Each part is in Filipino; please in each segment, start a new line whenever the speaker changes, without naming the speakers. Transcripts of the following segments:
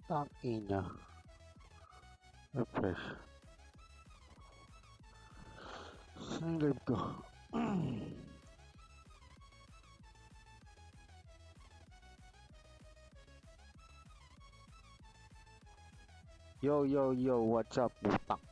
Tang ina. Refresh. Saan yung live ko? Yo, what's up, butak?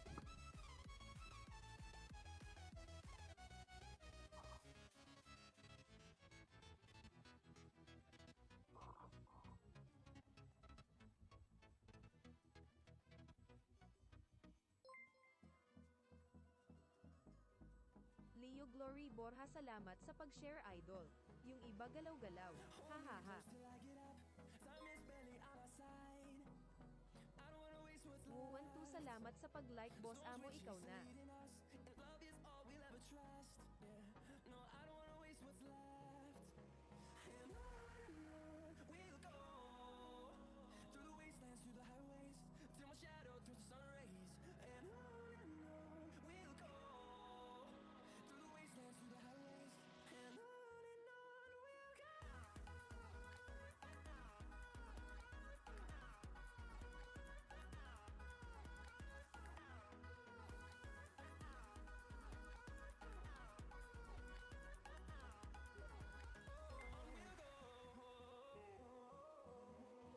Leo Glory Borja, salamat sa pag-share, idol. Yung iba galaw-galaw. Hahaha. Wuwan 2, salamat sa pag-like, boss amo, ikaw na.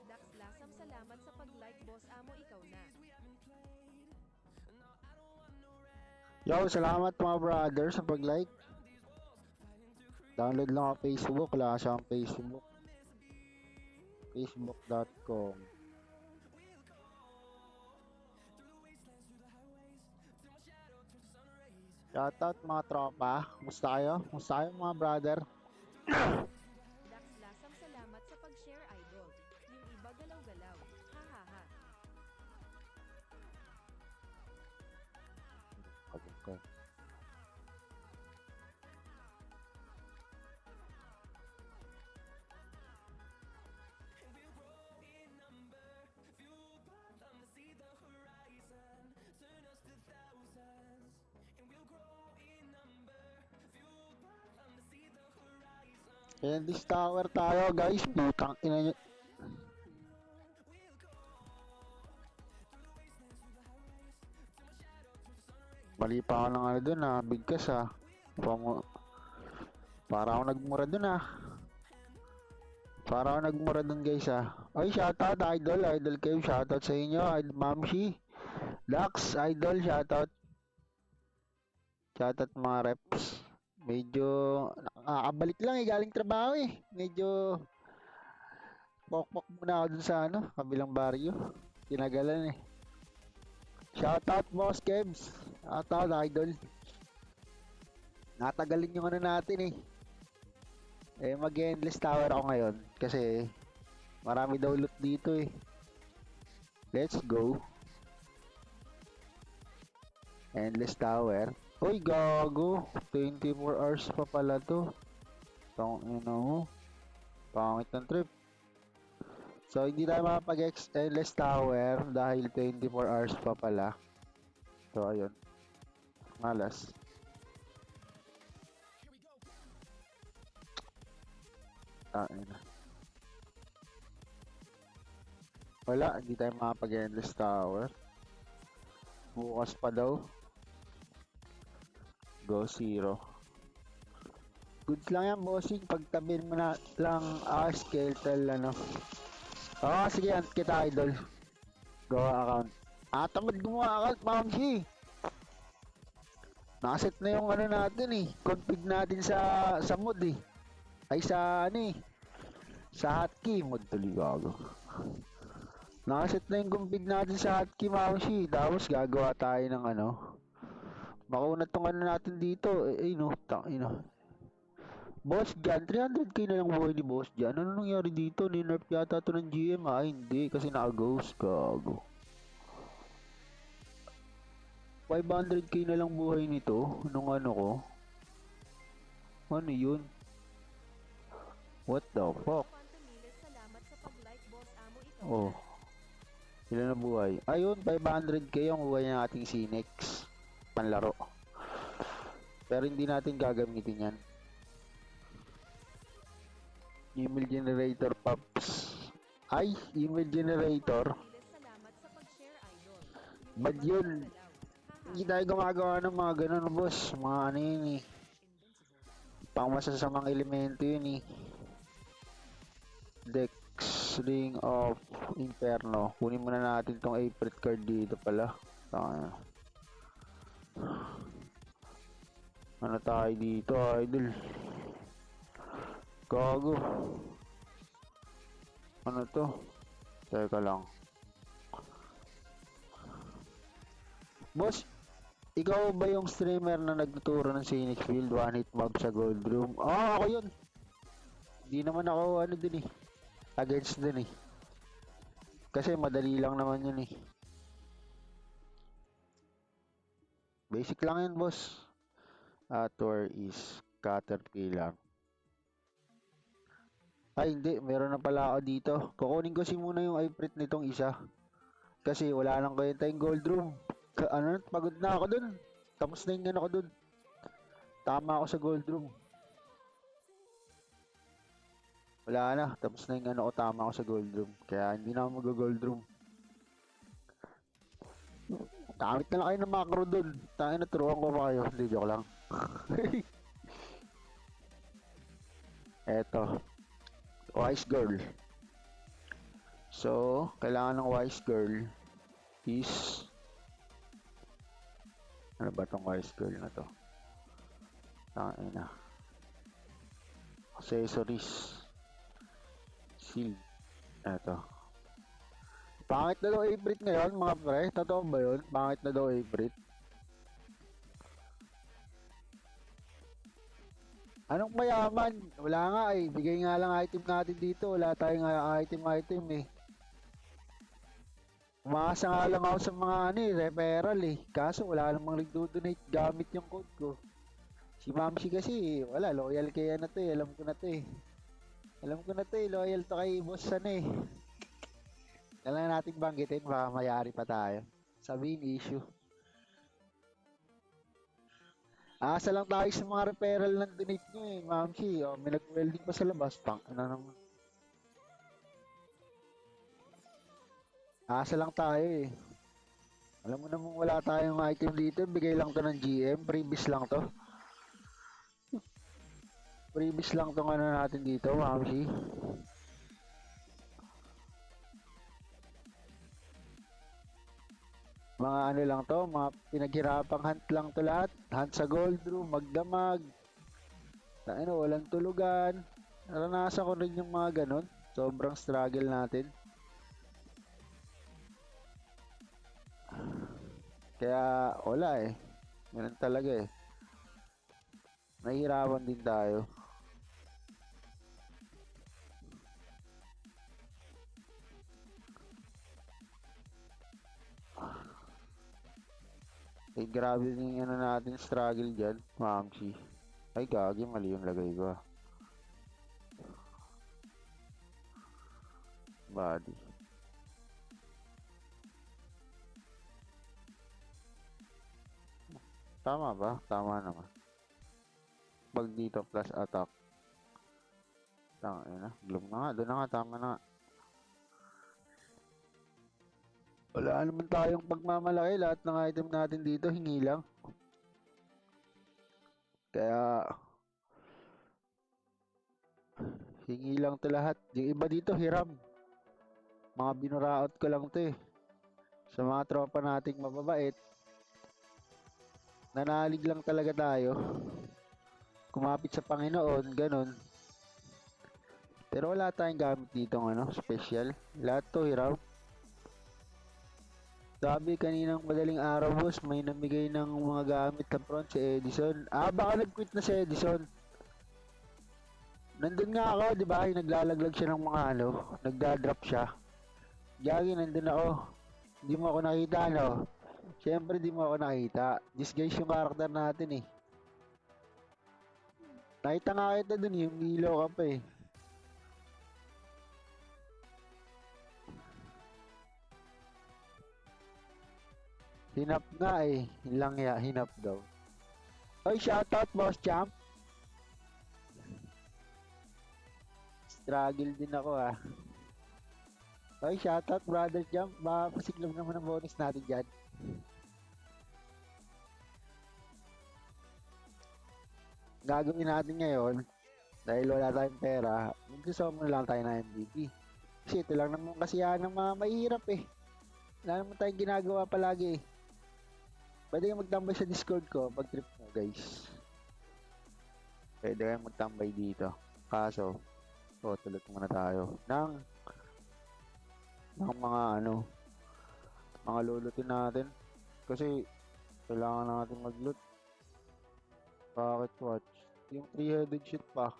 Dax Lasam, salamat sa pag-like, boss amo, ikaw na.
Yo, salamat mga brother sa pag-like. Download lang ako Facebook, wala siyang Facebook. Facebook.com. Shoutout mga tropa. Musta kayo? Musta kayo mga brother?
Dax Lasam, salamat sa pag-share, idol. Yung iba galaw-galaw. Hahaha.
Okay. And this tower tayo guys, putang ina nyo. Mali pa ako ng ano dun bigkas para ako nagmura dun Para ako nagmura dun guys Ay, shoutout idol kayo, shoutout sa inyo, Mamshi, Dax, idol, shoutout. Shoutout mga reps. Medyo nakakabalik lang galing trabaho Medyo pokpok muna ako dun sa kabilang baryo. Tinagalan Shoutout boss Kebs. Shoutout idol. Natagalin yung natin mag-endless tower ako ngayon kasi marami daw loot dito Let's go. Endless tower. Uy, gago. 24 hours pa pala to. Tangina mo. Pangit ng trip. So, hindi tayo makapag-endless tower dahil 24 hours pa pala. So, ayun. Malas. Wala, hindi tayo makapag-endless tower. Bukas pa daw. Go 0. Goods lang yan, bossing. Pagtabihin mo na lang skeletal sige, kita idol. Go account. Tamad gumawa account, Mamshi. Nakaset na yung natin config natin sa mod Ay sa sa hotkey mod tuloy gago. Nakaset na yung config natin sa hotkey, Mamshi. Tapos gagawa tayo ng makunat tong natin dito. Boss Jan, 300k na lang buhay ni Boss Jan. Ano nangyari dito? Ni-nerf yata to ng GM hindi. Kasi naka-ghost gago. 500k na lang buhay nito. Nung ko. Ano yun? What the fuck? Oh. Ilan na buhay? Ayun, 500k yung buhay ng ating Cinex. Panlaro. Pero hindi natin gagamitin yan. Email generator, Pops. Ay, email generator. Bad
Ibang
yun.
galaw-galaw.
Hindi
Haha.
tayo gumagawa ng mga ganun, boss. Mga ano yun eh. Pang masasamang elemento yun eh. Dex Ring of Inferno. Kunin muna natin tong Aprit card dito pala. Tama. Ano tayo dito, idol? Gago. Ano to? Teka lang. Boss, ikaw ba yung streamer na nagtuturo ng Scenic Field, one hit mob sa Gold Room? Ah, ako yun. Di naman ako ano din eh. Against din eh. Kasi madali lang naman yun eh. Basic lang yun, boss. Tour is Caterpillar. Ay, hindi. Meron na pala ako dito. Kukunin ko muna yung Ifrit nitong isa. Kasi wala lang kayo tayong Gold Room. Ano, pagod na ako dun. Tapos na yung ano ko dun. Tama ako sa Gold Room. Wala na. Tapos na yung ano ko, tama ako sa Gold Room. Kaya hindi na ako mag-Gold Room. Gamit na lang kayo ng macro dun. Tangin na, turuan ko pa kayo. Hindi, joke lang. Eto. Wise Girl. So, kailangan ng Wise Girl is... Ano ba tong Wise Girl na to? Tangin na. Accessories. Shield. Eto. Pangit na daw Ifrit ngayon, mga pre. Totoo ba yun? Pangit na daw Ifrit. Anong mayaman? Wala nga eh. Bigay nga lang item natin dito. Wala tayong item eh. Umaasa nga lang ako sa mga ano eh, referral eh. Kaso wala namang nagdo-donate gamit yung code ko. Si Mamsi kasi, wala, loyal kaya na to eh. Alam ko na to eh. Alam ko na to eh, loyal to kay boss ano eh. Kailangan natin banggitin, baka mayari pa tayo. Sabihin issue. Asa lang tayo sa mga referral ng donate nyo eh, Mamsi. Oh, may nag-welding pa sa labas. Tang, ano naman. Asa lang tayo eh. Alam mo namang wala tayong item dito, bigay lang to ng GM, previous lang to. Previous lang tong ano natin dito, Mamsi. Mga ano lang to, mga pinaghirapang hunt lang to lahat. Hunt sa gold room, magdamag. Ano, walang tulugan. Naranasan ko rin yung mga ganun. Sobrang struggle natin. Kaya wala eh. Ganun talaga eh. Nahihirapan din tayo. Eh, grabe din yung ano natin struggle dyan, Mamsi. Ay, gagi, mali yung lagay ko. Body. Tama ba? Tama naman. Pag dito plus attack. Tama na. Bloom na nga. Doon na nga. Tama na nga. Wala naman tayong pagmamalaki. Lahat ng item natin dito, hingi lang. Kaya, hingi lang to lahat. Yung iba dito, hiram. Mga binuraot ko lang to eh. Sa mga tropa nating mababait. Nanalig lang talaga tayo. Kumapit sa Panginoon, ganun. Pero wala tayong gamit dito ng ano, special. Lahat to hiram. Sabi kaninang madaling araw, boss, may namigay ng mga gamit na front si Edison. Ah, baka nag-quit na si Edison. Nandun nga ako, di ba? Yung naglalaglag siya ng mga ano, nagda-drop siya. Gagi, nandun ako. Hindi mo ako nakita, no? Siyempre, di mo ako nakita. Disguise yung karakter natin eh. Nakita nga kita dun, yung ilaw ka pa eh. Hinap nga eh. Lang ya, hinap daw. Oy, shoutout, boss champ. Struggle din ako ah. Oy, shoutout, brother champ. Baka pasiklab naman ang bonus natin dyan. Gagawin natin ngayon, dahil wala tayong pera, mag-summon lang tayo ng MVP. Kasi ito lang naman kasi yan ng mga mahirap eh. Wala naman tayong ginagawa palagi eh. Pwede kayong magtambay sa Discord ko pag trip mo guys. Pwede kayong magtambay dito. Kaso, tulot muna tayo ng mga mga lulutin natin. Kasi, kailangan natin mag-loot. Bakit watch? Yung 3-headed shit pa.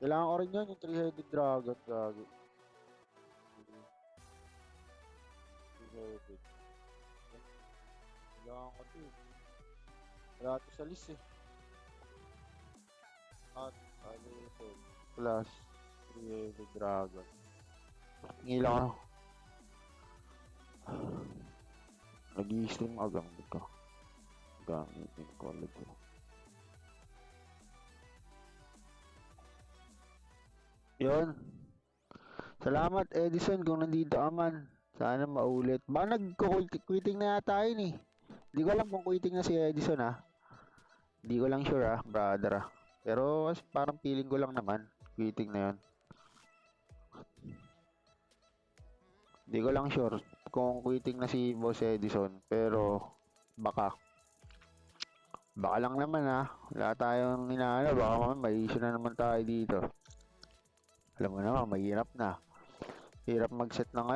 Kailangan ko rin yun, yung 3-headed dragon. Gago. 3-headed. Kailangan ko ito eh. Wala ito sa list eh. At, plus 3-headed dragon. Ngilang ako. Nag-i-stream gamit ko. Gamitin ko ulit ko. Yun. Salamat Edison kung nandito ka man. Sana maulit. Ba nag-quitting na yata yun eh. Hindi ko alam kung quitting na si Edison ah. Hindi ko lang sure ah, brother ah. Pero parang feeling ko lang naman. Quitting na yun. Hindi ko lang sure kung quitting na si Boss Edison. Pero baka lang naman ah. Wala tayong inaano. Baka naman may issue na naman tayo dito. Alam mo naman, mahirap na. Hirap mag-set ng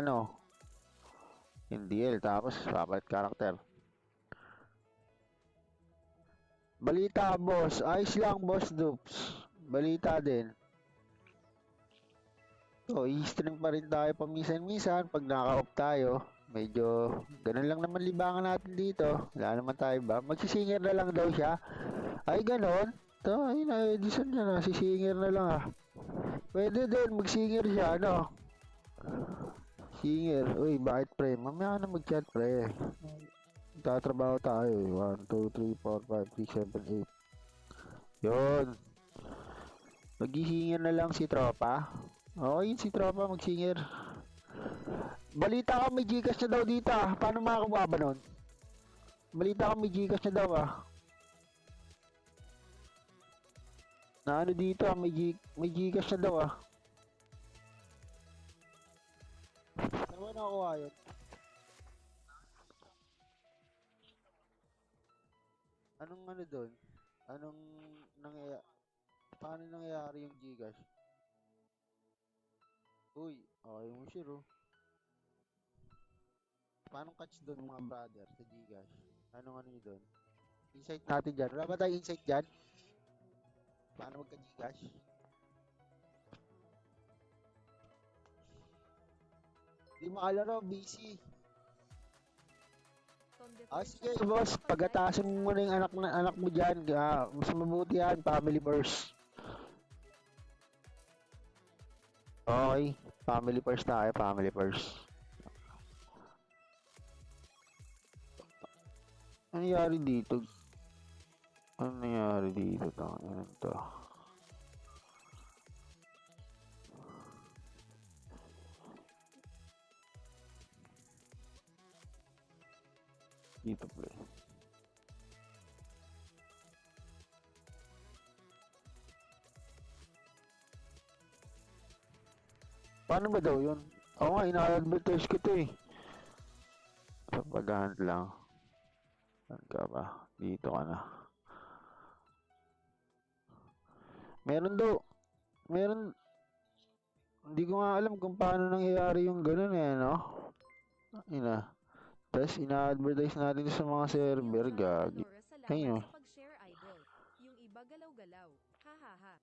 yung DL. Tapos, papalit karakter. Balita, boss. Ayos lang, boss Dupes. Balita din. So, i-stream pa rin tayo paminsan-minsan. Pag naka-off tayo, medyo ganun lang naman libangan natin dito. Wala naman tayo ba? Magsisinger na lang daw siya. Ay, ganun. Ito, ayun na, Edison niya na. Sisinger na lang ah. Pwede din, mag-singer siya, Singer. Uy, bakit pre? Mamaya ka na mag-chat pre. Tatrabaho tayo eh. 1, 2, 3, 4, 5, 6, 7, 8. Yun. Mag-singer na lang si Tropa. Okay, si Tropa mag-singer. Balita ka may Gcash na daw dito ah. Paano makakuha ba nun? Balita ka may Gcash na daw ah. Na dito ah, may Gcash na daw ah. Saan ba nakuha yun? Anong doon? Paano nangyayari yung Gcash? Uy, okay mo sure oh. Paano catch doon mga brother sa Gcash? Anong yun doon? Insight natin dyan. Wala ba tayo insight dyan? Paano magka-Gcash? Di makalaro, busy. Sige boss, pagkatasin mo muna yung anak mo dyan. Mas mabuti yan, family first. Okay, family first tayo, family first. Ano nangyari dito? Ano nangyari dito? Ano to? Dito play. Paano ba daw yun? Oo nga, ina-advertise ko to eh. Sa pag-hunt lang. Saan ka ba? Dito ka na. Meron daw. Meron. Hindi ko nga alam kung paano nangyayari yung ganun eh, no? Tapos ina-advertise natin sa mga server, gagi. Ayun.
Sa pag-share idol. Yung iba galaw-galaw. Hahaha.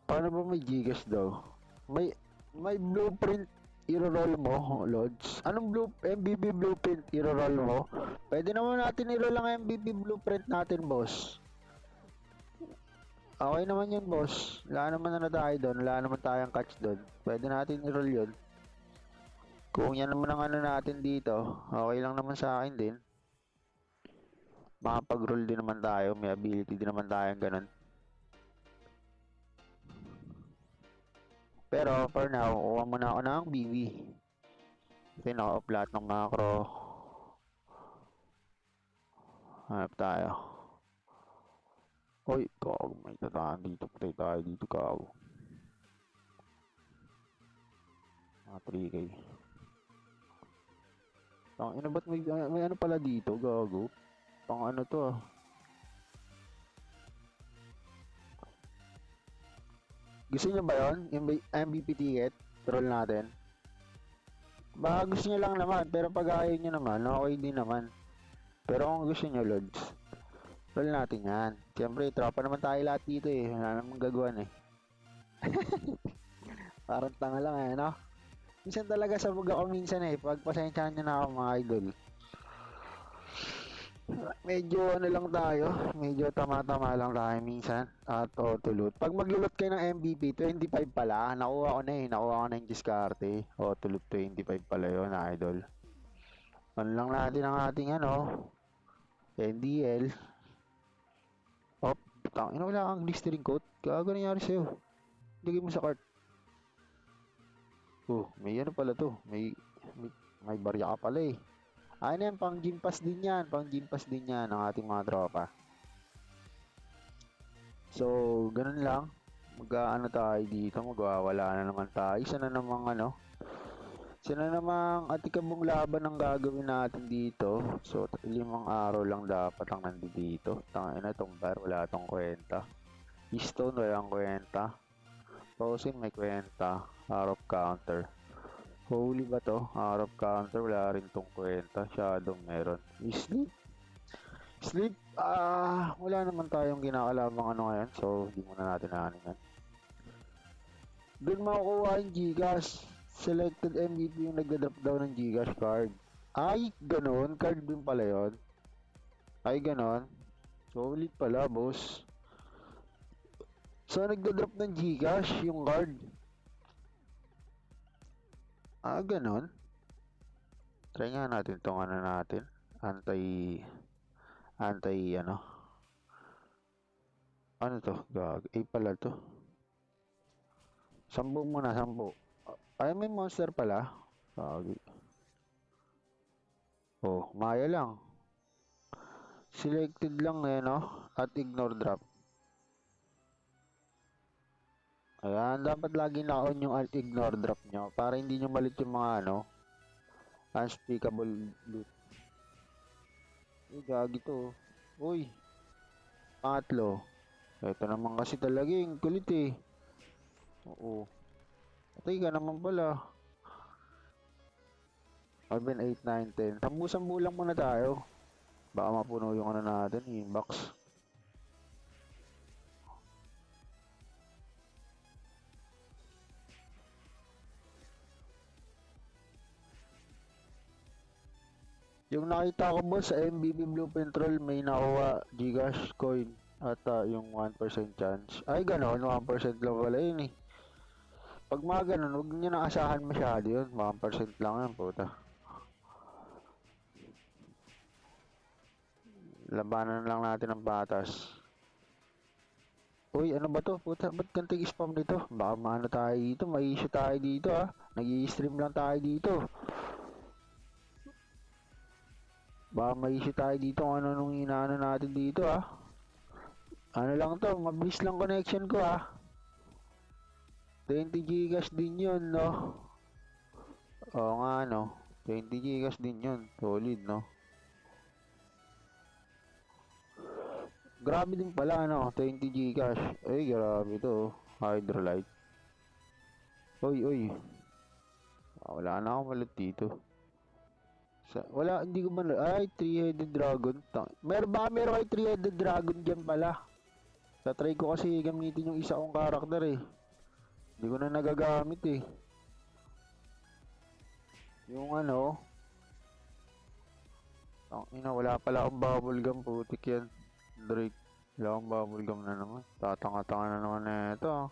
Paano ba may Gcash daw? May blueprint i-roll mo, Lods. Anong MVP blueprint i-roll mo? Pwede naman natin i-roll ang MVP blueprint natin, boss. Okay naman yun, boss. Wala naman na tayo doon. Wala naman tayong catch doon. Pwede natin i-roll yun. Kung yan naman ang natin dito, okay lang naman sa akin din. Makapag-roll din naman tayo. May ability din naman tayong ganun. Pero for now, kuha muna ako ng BB. Kasi naka-off lahat ng macro. Hanap tayo. Uy, gago, may tataan dito. Patay tayo dito, gago. 3K. Ina, ba't may ano pala dito, gago? Pang ano to ah. Gusto niyo ba yun? Yung MVP ticket? Troll natin. Baka gusto niyo lang naman, pero pag ayaw niyo naman, okay din naman. Pero kung gusto niyo, Lods, roll natin yan. Siyempre, tropa naman tayo lahat dito eh. Wala namang gagawan eh. Parang tanga lang eh, no? Minsan talaga sabog ako minsan eh. Pagpasensyahan niyo na ako mga idol. Medyo ano lang tayo. Medyo tama-tama lang tayo minsan. At tulot. Pag maglulot kayo ng MVP, 25 pala. Nakuha ko na eh. Nakuha ko na yung diskarte. Tulot 25 pala yun, idol. Ano lang natin ang ating ano. NDL. Tangina, wala kang glistering coat. Gago nangyari sa'yo. Lagay mo sa cart. May ano pala to. May barya ka pala eh. Ano yan, pang gym pass din yan. Pang gym pass din yan ng ating mga tropa. So, ganun lang. Mag-ano tayo dito. Magwawala na naman tayo. Isa na namang atikabong laban ang gagawin natin dito. So, 5 araw lang dapat ang nandito. Tangina, itong bar, wala itong kwenta. Stone, walang kwenta. Frozen, may kwenta. Out of counter. Holy ba to? Out of counter, wala rin tong kwenta. Shadow meron. Sleep, wala naman tayong ginakalabang ano ngayon. So, hindi muna natin naanin yan. Doon makukuha yung Gcash. Selected MVP yung nagda-drop daw ng Gcash card. Ay, ganon. Card din pala yun. Ay, ganon. Solid pala, boss. So, nagda-drop ng Gcash yung card. Ganon. Try nga natin itong ano natin. Ano to? Gag. Pala to. 10 muna, 10. Ay, may monster pala. Gagi. Maya lang. Selected lang eh, no? At ignore drop. Ayan, dapat lagi na-on yung ignore drop nyo para hindi nyo malit yung mga unspeakable loot. Gagi to. Uy, pangatlo. Ito naman kasi talaga yung kulit eh. Oo. Patay ka naman pala. 7, 8, 9, 10. Sambu-sambu lang muna tayo. Baka mapuno yung ano natin, inbox. Yung nakita ko boss sa MBB Blueprint Roll, may nakuha Gcash coin at yung 1% chance. Ay gano'n, 1% lang pala yun eh. Pag mga ganun, huwag nyo na asahan masyado yun. 1% lang yan, puta. Labanan lang natin ang batas. Uy, ano ba to? Puta, ba't ganting spam dito? Baka maano tayo dito, may issue tayo dito Nag-i-stream lang tayo dito. Baka may issue tayo dito kung ano nung inaano natin dito Ano lang to, mabilis lang connection ko 20 gigas din yun, no? Oo nga, no? 20 gigas din yun. Solid, no? Grabe din pala, no? 20 gigas. Ay, grabe to. Hydrolite. Uy. Wala na akong malit dito. Wala, hindi ko man. Ay, 3-headed dragon. Meron kayo 3-headed dragon dyan pala. Try ko kasi gamitin yung isa kong karakter eh. Hindi ko na nagagamit eh. Yung wala pala akong bubble gum, putik yan. Drake, wala akong bubble gum na naman. Tatanga-tanga na naman na ito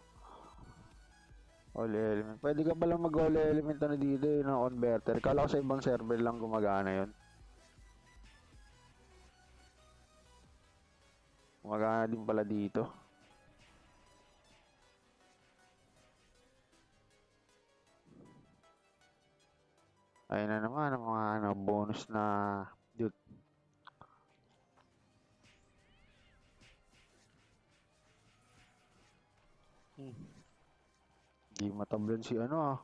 All element. Pwede ka palang mag-all element dito converter. Kala ko sa ibang server lang gumagana yun. Gumagana din pala dito. Ayun na naman ang mga ano, bonus na dude. Di matablan si ano ah.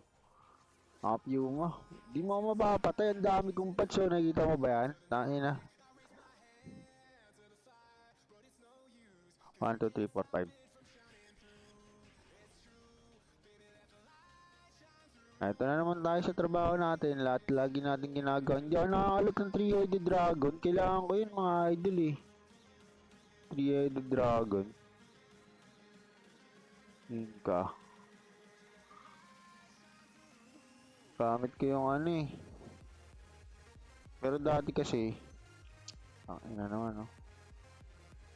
Apyo mo. Di mo ako mapapatay. Ang dami kong patso. Nakikita mo ba yan? Tain na. 1, 2, 3, 4, 5. Ito na naman tayo sa trabaho natin. Lahat lagi natin ginagawa. Hindi ako nakakalot ng 3-headed dragon. Kailangan ko yun mga idol eh. 3-headed dragon. Yun ka. Gamit ko yung ano eh. Pero dati kasi. Ina naman no.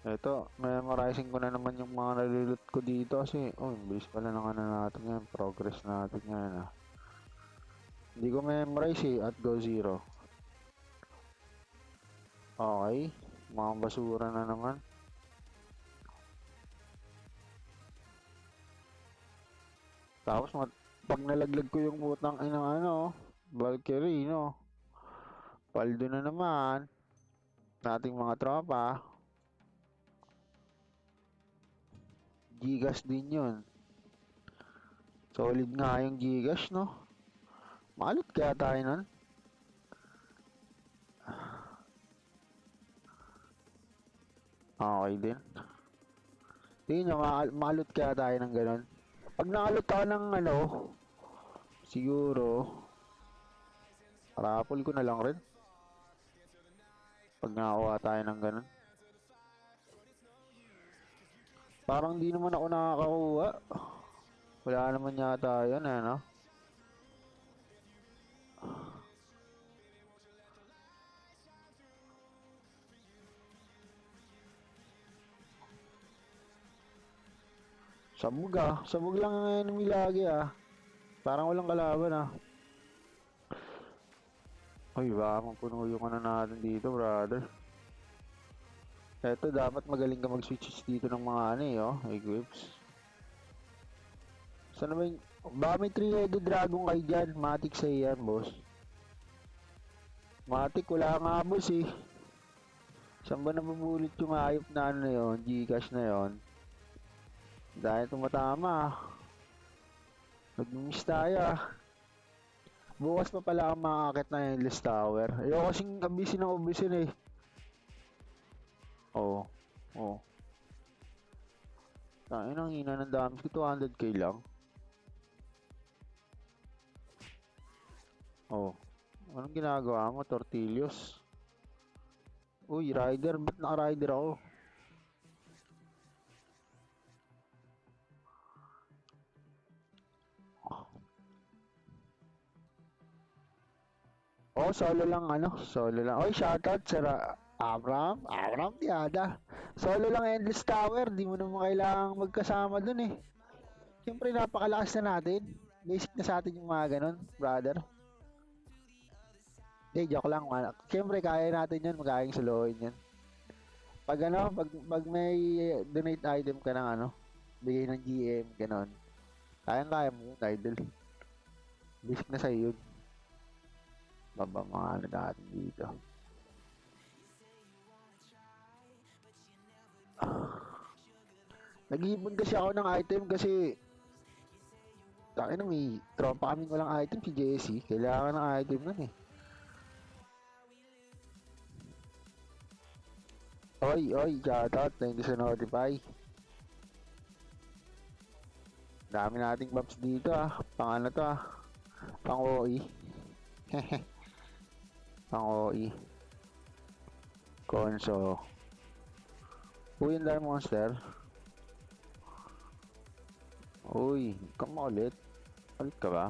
Ito, memorizing ko na naman yung mga nalulot ko dito kasi, oh, bilis pala ng ano natin yan, progress natin yan ah. Hindi ko memorize eh, at go 0. Okay, mga basura na naman. Tapos, pag nalaglag ko yung putang inang ano, Valkyrie, no? Paldo na naman. Nating mga tropa. Gigas din yun. Solid nga yung Gigas, no? Malit kaya tayo nun? Okay din. Tingin nyo, malot kaya tayo ng ganun. Pag nakalot ako ng ano, siguro, raffle ko na lang rin. Pag nakakuha tayo ng ganun. Parang di naman ako nakakakuha. Wala naman yata yun, ano? Sabog ah. Sabog lang ang enemy lagi ah. Parang walang kalaban ah. Uy, baka magpuno yung ano natin dito, brother. Eto, dapat magaling ka mag-switch dito ng mga ano eh, oh. Equips. Saan ba yung... Baka may 3-headed dragon kayo dyan. Matic sa iyan, boss. Matic, wala nga, boss eh. Saan ba nabubulit yung ayop na ano na yun? Gcash na yun. Dahil tumatama. Nag-miss tayo ah. Bukas pa pala ang makakakit na yung Endless Tower. Ayoko kasing abisin ng abisin eh. Oo. Oo. Tain ang hina ng damage ko. 200k lang. Oo. Anong ginagawa mo? Tortillos. Uy, rider. Ba't naka-rider ako? Oh, solo lang ano, solo lang. Oy, shoutout sa Abram Tiada. Solo lang Endless Tower, di mo naman kailangang magkasama dun eh. Siyempre napakalakas na natin. Basic na sa atin yung mga ganun, brother. Joke lang man. Siyempre kaya natin yun, magkayang solohin yun. Pag ano, pag may donate item ka ng ano, bigay ng GM, ganun. Kayang-kaya mo yun, idol. Basic na sa'yo yun. Baba mga ano natin dito. Nag-iipon kasi ako ng item kasi takin na may tropa kaming walang item si Jesse. Kailangan ng item nun eh. Oy, shoutout. Thank you sa notify. Dami nating buffs dito ah. Pang ano to ah. Pang OE. Pang OE. Konso. Uy, yung Dire Monster. Uy, come ulit. Ulit ka ba?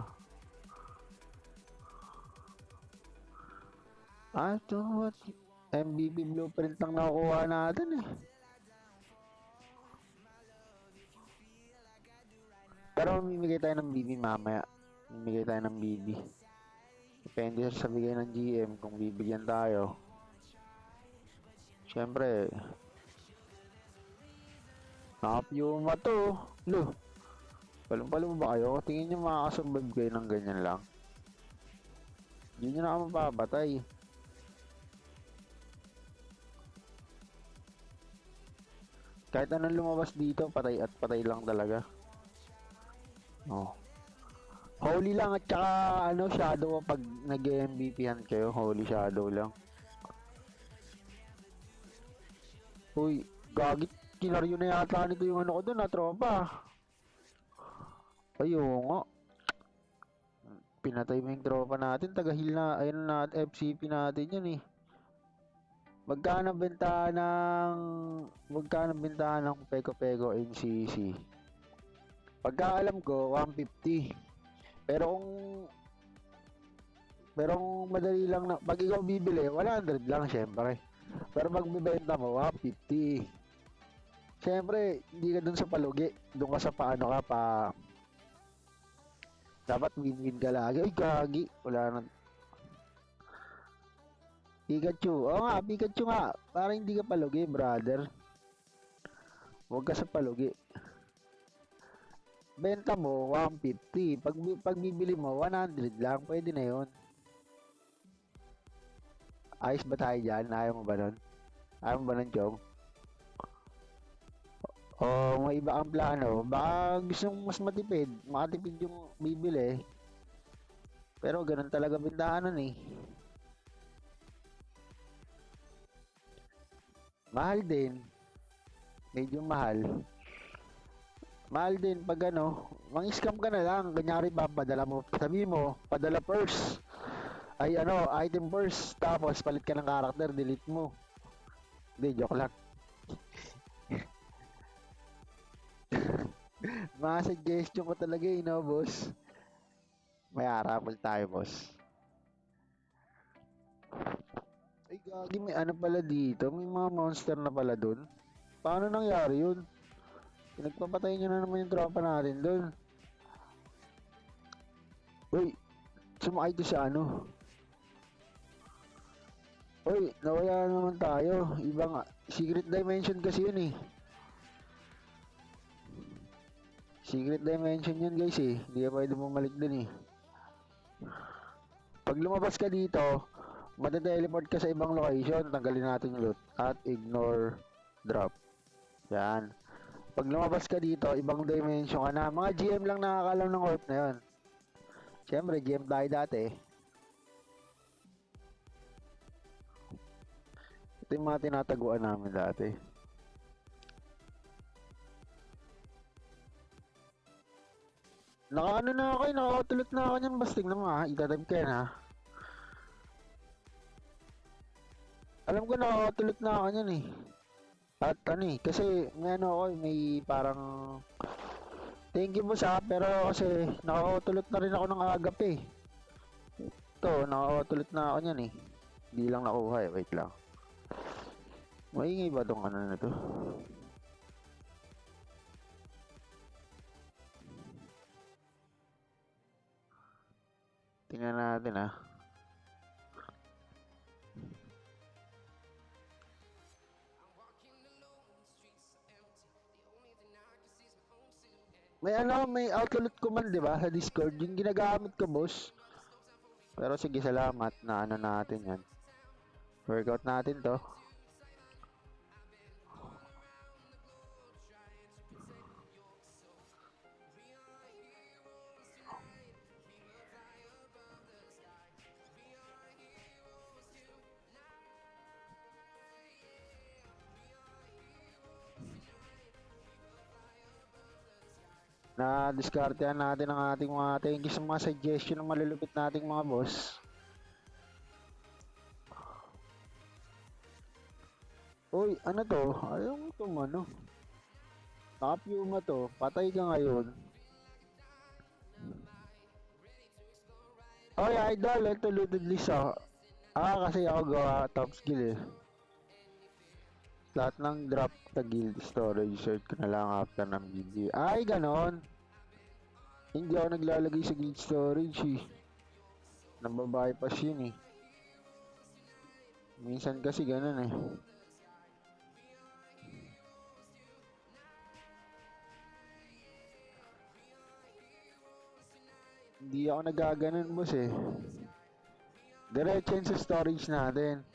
Ah, ito what? MVP blueprint lang nakukuha natin eh. Pero mamimigay tayo ng BB mamaya. Mamimigay tayo ng BB. Depende sa bigay ng GM kung bibigyan tayo. Siyempre, nakapyuma to. Lo, palong-palong ba kayo? Tingin nyo makakasurvive kayo ng ganyan lang. Yun yun ako mapapatay. Kahit anong lumabas dito, patay at patay lang talaga. Oh. Holy lang at saka ano, shadow pag nag-MVP-han kayo, holy shadow lang. Uy, gagit, kinaryo na yata nito yung ano ko dun, tropa. Ayun nga. Pinatay mo yung tropa natin, taga-heal na, ayun na, FCP natin yan eh. Magkano bentahan ng Peko-Peko MCC? Pagka alam ko, 150. Pero kung madali lang na, pag ikaw bibili, 100 lang syempre. Pero pag bibenta mo, 150. Syempre, hindi ka dun sa palugi. Dun ka sa paano ka pa. Dapat win-win ka lagi. Ay, gagi. Wala na. Pikachu. Oo nga, Pikachu nga. Para hindi ka palugi, brother. Huwag ka sa palugi. Benta mo, 150. Pag bibili mo, 100 lang. Pwede na yun. Ayos ba tayo dyan? Ayaw mo ba nun? Ayaw mo ba nun, Chong? O may iba kang plano. Baka gusto mong mas matipid. Makatipid yung bibili. Pero ganun talaga bentahan nun eh. Mahal din. Medyo mahal. Mahal din pag ano, mang-scam ka na lang. Kanyari papadala mo. Sabi mo, padala first. Ay ano, item first. Tapos palit ka ng character, delete mo. Hindi, joke lang. Mga suggestion ko talaga eh, no, boss? May harapol tayo, boss. Ay, gagi, may ano pala dito. May mga monster na pala dun. Paano nangyari yun? Pinagpapatay nyo na naman yung tropa natin dun. Uy, sumakay to sa ano. Uy, nawala naman tayo. Ibang secret dimension kasi yun eh. Secret dimension yun guys eh. Hindi ka pwede bumalik dun eh. Pag lumabas ka dito, mate-teleport ka sa ibang location. Tanggalin natin yung loot. At ignore drop. Yan. Pag lumabas ka dito, ibang dimension ka na. Mga GM lang nakakalam ng warp na yun. Siyempre, GM tayo dati. Ito yung mga tinataguan namin dati. Nakaano na ako eh, nakakatulot na ako niyan. Basting na mga, itatype ka yan ha. Alam ko nakakatulot na ako niyan eh. At ano eh, kasi may ano ako, may parang thank you po sa pero kasi nakakatulot na rin ako ng agap eh. Ito, nakakatulot na ako niyan eh. Hindi lang nakuha eh, wait lang. Maingay ba tong ano na to? Tingnan natin ah. May ano, may outlet command 'di ba sa Discord, yung ginagamit ko, boss. Pero sige, salamat na ano natin 'yan. Workout natin 'to. Na diskartehan natin ang ating mga thank you sa mga suggestion ng malulupit nating mga boss. Uy, ano to? Ayaw mo to ano? Naka-Puma to. Patay ka ngayon. Oy, idol, ito looted list ah. Kasi ako gawa top skill eh. Lahat ng drop sa guild storage, search ko na lang after ng video. Ay, ganon. Hindi ako naglalagay sa guild storage eh. Nababypass yun eh. Minsan kasi ganon eh. Hindi ako nagaganon, boss eh. Diretso yun sa storage natin.